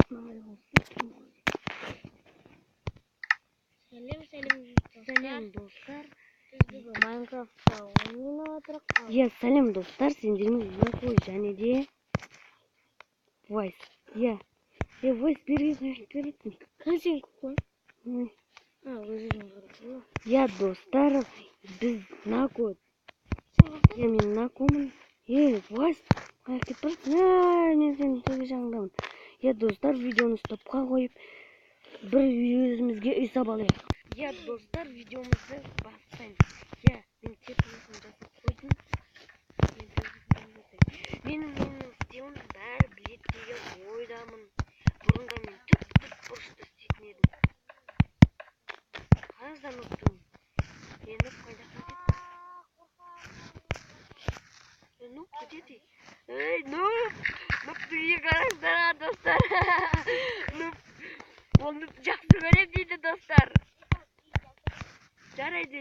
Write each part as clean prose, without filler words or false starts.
Selam dostlar. Minecraft'ta oyun oynadık. Ya selam dostlar. Sindirimiz yok yani diye. Voice. Ya. Ya voice bir kaçın kokun. Ya dostlar biz nakot. Ya men nakomun. Ya voice. Hareket bırak. Men seni söyleyeceğim. Ya dostlar videonu stop'a koyup bir yüzümüzge hesap alayım. Ya dostlar videomuzu basayım. Ya ben tepkisini jasap koydum. Benim istiyorum bär bilettiğe koydamın. Burunda men tüp boşta isteydim edim. Hazır unuttum. Endi koyda koydum. Noob dedi. Hey noob. Noob diye karıştıra dostlar. Noob. Onu жақсы көрем дейді достар. Жарайды,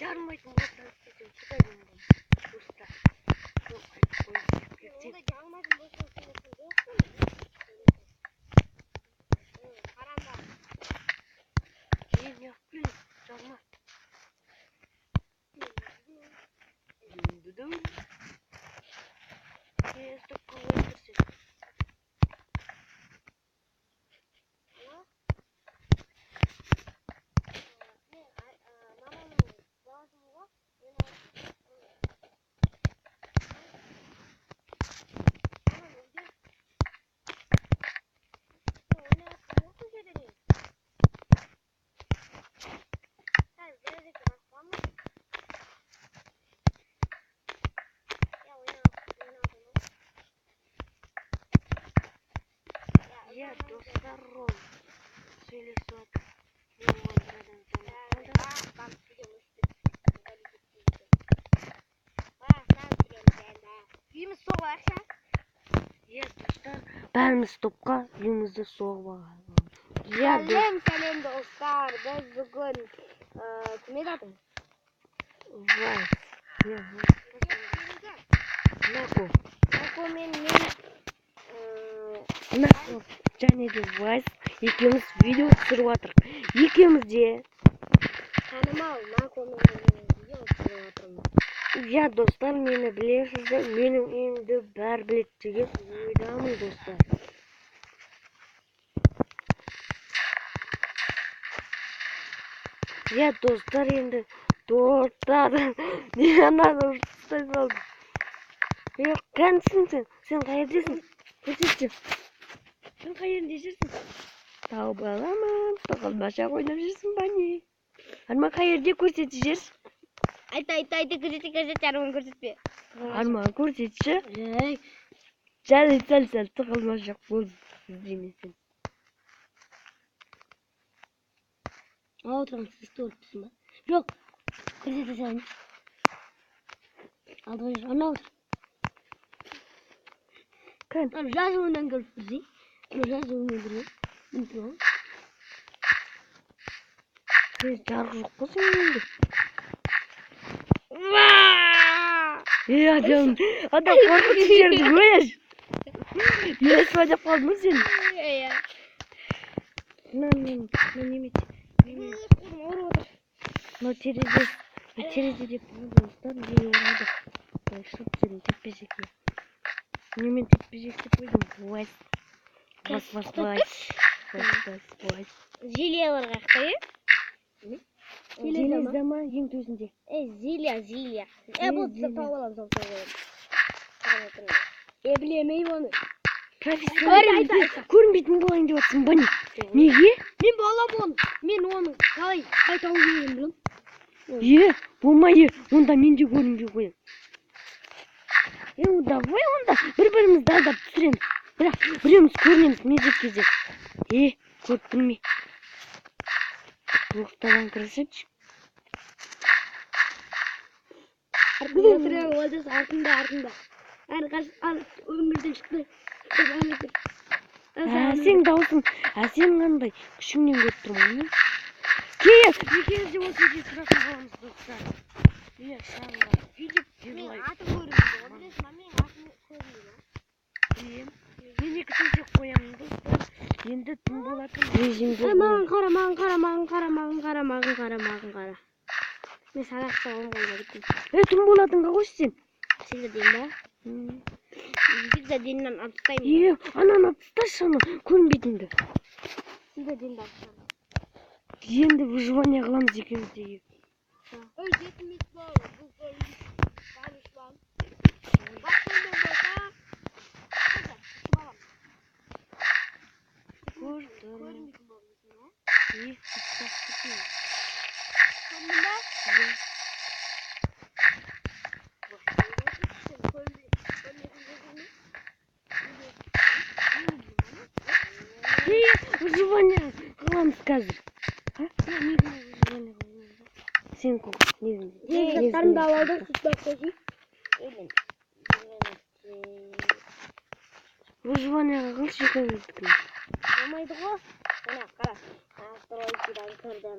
жармайтын болса істесем шыдаймын достар. Жарма. Ya dostlar rol söylesek ya dostlar bәріміз топқа үйімізді соғып алған. Сәлем достар, біз бүгін кім еді аты? Нако мен және де Вайс екеуміз видео түсіріп жатырмыз. Екеуміз де танымал Накомен видео түсіріп жатырмыз. Ya dostlar meni bilesizler, benim endi bär bilет деген ойдамын достар. Ya dostlar endi dostlar ne anladın dostlar. Yok kanısın sen kayırdasın. Көрсетші. Sen kayırın дешерсің. Тауып аламын, тоқылмаша ойнап жүрсің ба не? Арма кайырды көрсетші жерсің. Айта көрсет арман көрсетпе. Арман көрсетші. Сәл тоқылмаша болды іздемесін. Отырған сіз көріпсің ба? Жоқ, көрсете сәлем. Алдыға жүр, ана отыр. Kan? Жазуынан көріп тұрсың. Жазуынан көріп. Мүмкін. Жарық жоқ қой енді. Адам қорқытып жіберді өз. Есіп деп қалдың сен. Неме. Мына терезе деп достар не орады. Шып жүрін теппешекке. Немен теппешек деп қойдым. Вас. Зилиялар қақта, Зилия ма ең төсінде? Зилия. Бұл тауып алам соң. Білемейм оны. Профессионал көрінбейтін болайын деп жатсың ба не? Неге? Мен балам оны. Мен оны қалай тауып беремін білем. Болмай, онда мен де көрінбей қоям. Давай онда бір-бірімізді алдап түсіреміз. Бірақ біреуміз көрінеміз мезет-кезет. Көріп білмей. Оқтадан кірісіпші. Артында тұрған олдыз, артында. Өмірден шықты. Сен даусың, сен қандай күшіңнен көріп тұрмын. Кейін екеуміз де осы үйде тұратын боламыз, достар. Иә, шағыра. Филип дизлайк. Атын көрінбейді. Білесің ба, менің атым көрінбейді. Мен екі төсек қоямын, достар. Енді түн болатын режимде. Маған қара. Мен сабақ салғым қолына кеттім. Түн болатынға қойшы сен. Сізді дейін ба? Сізді дейіннен атыстаймын. Ананы атысташы, аны көрінбейтінді. Сізді дейінді атыстаймын. Енді выживание қыламыз екеуміздегі. Ой, жетім ет бол. Бұл көрінбейді. Бағыш бол. Бақырмен болса. Қайда, ішіп алам. Көрінбейді бол. Көрінбейді ба? Выживание қыламыз қазір. Сен көк, негізінде. Заттарымды алып сүтпек қойшы. Выживание қылшы екеуміздікін. Болмайды ғой. Мына қара. Астройкидан көрдім.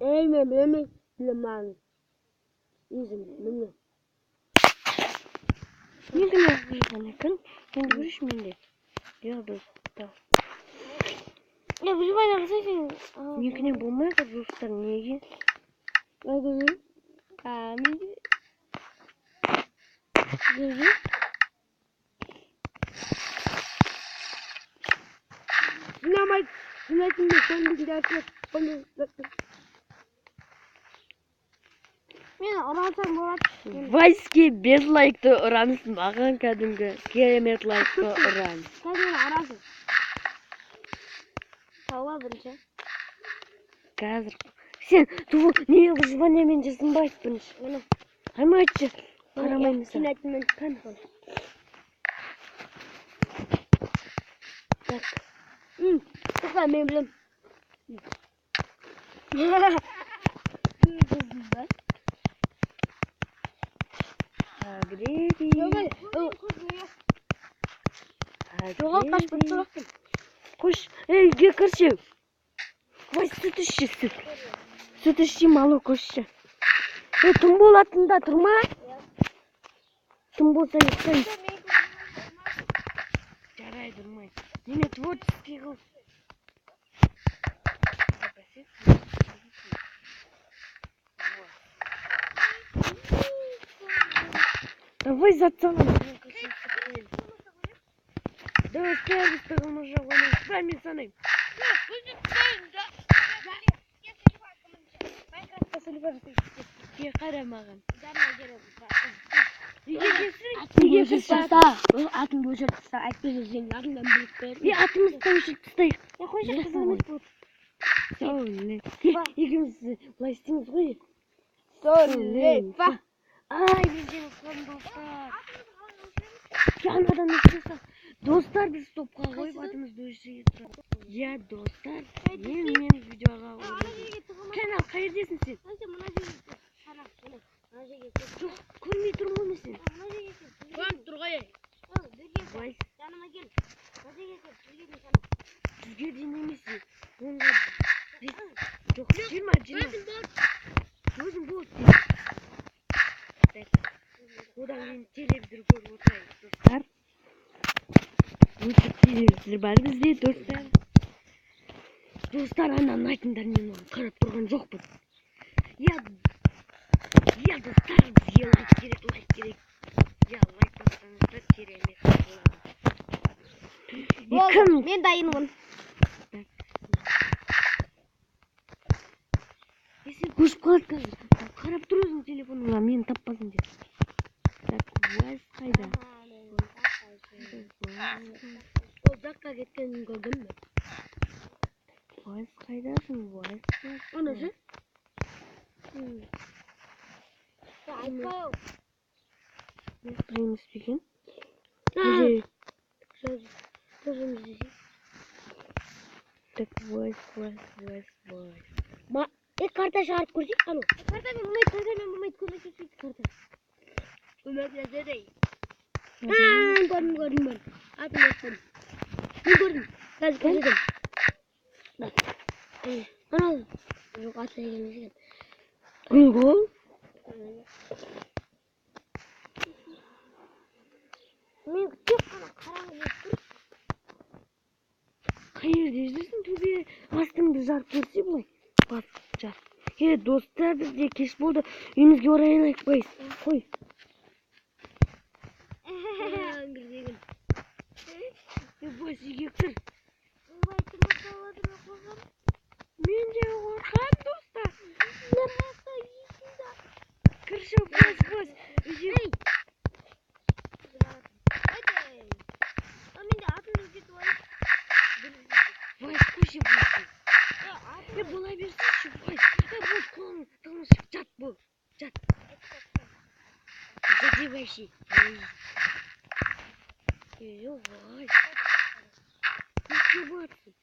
Мен білемін. Өзім. Негіне выживание кін? Енді көріш менде. Достар. Выживание қылсайсың. Негіне болмайды, достар, неге? Менде. Неге? Мен ұрансам болады. Вайске без лайкты ұрамыз, маған кәдімгі керемет лайкты ұрам. Қазір арасың. Тауа бірінші. Қазір. Сен туы неге выживаниемен жасынбайды бірінші. Мені. Аймайтшы. Қарамаймыз. Сен айттың мен қанды. Так. Тоқта мен білем. Агреди. Жоғал қашпын тұрақтым. Қош, үйге кірші. Ой, сүт ішші, сүт. Сүт ішші, молоко ішші. Түн болатында тұрма. Түн болса ұйықтайын. Жарайды, тұрмайды. Неме творческий қыл. Давай зацалам. Давай стояли с тобой уже с вами санаем. Я қарамаған. Неге кірсің? Атын бөлшек тұста әйтпесе сенің атыңдан біліп көріп. Атымызды бөлшек тұстайық. Қойшы қызымыз болды. Екеуміз былай істейміз ғой. Солепа. Ай, мен сені қылым достар. Анадан істесақ. Достар біз топқа қойып атымызды бөлшек. Я достар. Мен видеоға қойып. Канал қайырдесің сен? Жоқ, көрмей тұрмын ғой сен. Көріп тұр ғой. Жаныма кел. Жүзге дейін емес. Онға жоқ, 20. Өзім болды. Одан кейін телевизор көріп отырайық, достар. Өте телевизор бар бізде, достар. Достар, ананы айтыңдар, мен оны қарап тұрған жоқпын. Я достар, бізге лайк керек. Я лайк бассаңыздар керемет болады. Мен дайынмын. Сен көшіп қалады қазір. Қарап тұр өзің телефоныңа, мені таппасын деп. Так, Вайс қайда? Ол жаққа кеткенін көрдім бе? Вайс қайдасың, Вайс? Оны ше? Айтпай ол. Не сұраймыз бекен? Көзіміз десей. Так, Вайс. Карта шығарып көрсек қану. Картамен болмайды, көмектесейді карта. Көмектеседі. Көрдім. Атым еттім. Ben gördüm. Ben gördüm. Bak. Ana. Yok ataya gelmiş. Kuyruğu. Ben çok karanlık. Hayır diyeceksin tabii. Aslında zar kursi bu. Basacağız. He dostlar bizde keş buldu. Uyumuzga oraya aytpayız. Koy. Gırgırgın. Boş yıktır. Vay tırmasa aladım bakalım. Men de korkan dostlar. Nerede yiyin de. Kırşa boş. Hey. Hadi. Amin de atın git var. Vay kuşu boş. Ya bulay bir şu boş. Ya boş kolum. Tamam çat bu. Çat. Jadi başı. Yo vay. Ne bu artık?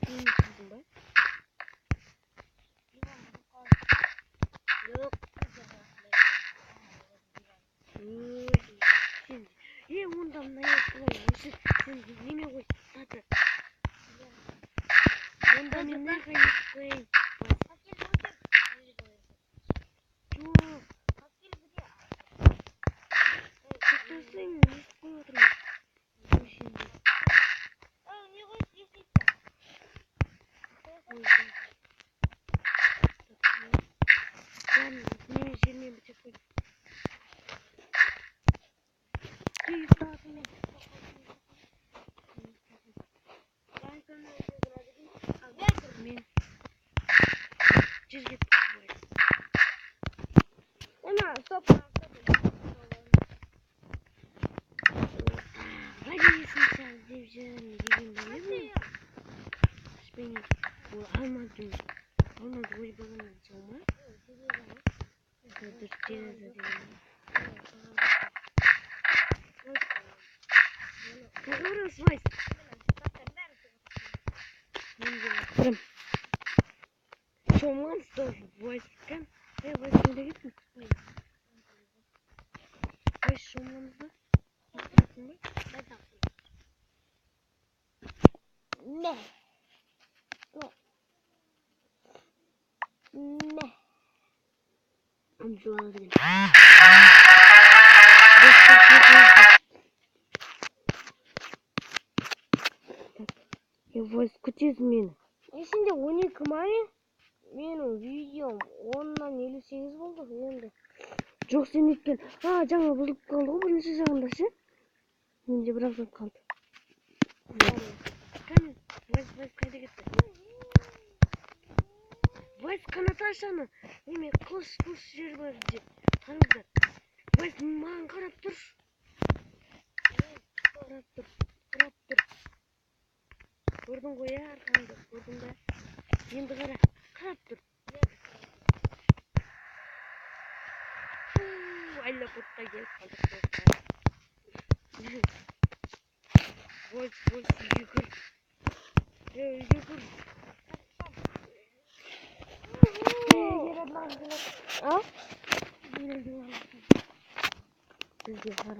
Ne yapıyorsun be? Yok. Şimdi ye ondan ne yapıyorsun? Sen yine koy. Hadi. Ondan ne koyayım? Yok. Çıktırsın. Ne koyuyorum? Şimdi. Ben ne şeyini bir koy. Bir tane. Men çizgi koy. Ana stop. Hadi yesin sen devşen diyeyim ben mi? Beni bu almadım. Almadım bu bakalım sonra. Dur cezası diyeyim. Bakarız vay. Kırım. Şoman stop vay kan. Vay şöyle gitme. Vay şomanızda. Ne? Ne? Amca alabilirim. Я вось кутиз мен. Есінде 12 май менің видеом 10-нан 58 болды енді. Жоқ сен өткен. Жаңа бұзылып қалды ғой бірінші жағында ше. Менде біраз қалды. Кәне, вайс қайда кетті? Вайс қанат ашаны. Неме қылыш жер бар деп. Таныңыздар. Вайс маған қарап тұр. Қарап тұр. Көрдің ғой я арқанды. Көрдің бе? Енді қара. Қарап тұр. Айла бұтқа келіп қалдық достар. Вайс үйгір. Үйгір. Bizde var.